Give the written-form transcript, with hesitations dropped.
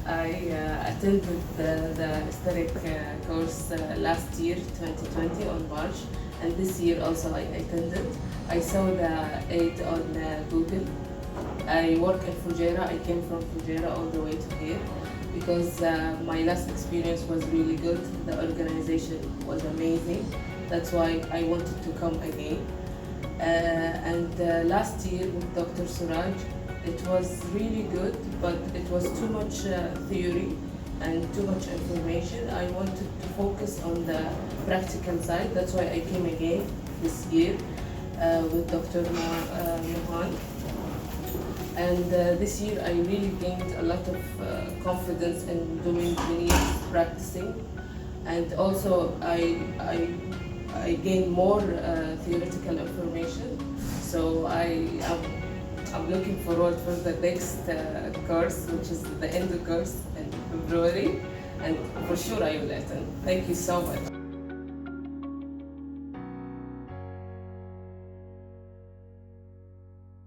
I attended the aesthetic course last year, 2020, on March, and this year also I attended. I saw the ad on Google. I work in Fujairah. I came from Fujairah all the way to here because my last experience was really good. The organization was amazing. That's why I wanted to come again. And last year with Dr. Suraj, it was really good, but it was too much theory and too much information. I wanted to focus on the practical side. That's why I came again this year with Dr. Mahmoud. And this year I really gained a lot of confidence in doing veneer practicing, and also I gained more theoretical information. So I'm looking forward for the next course, which is the end course in February, and for sure I will attend. Thank you so much.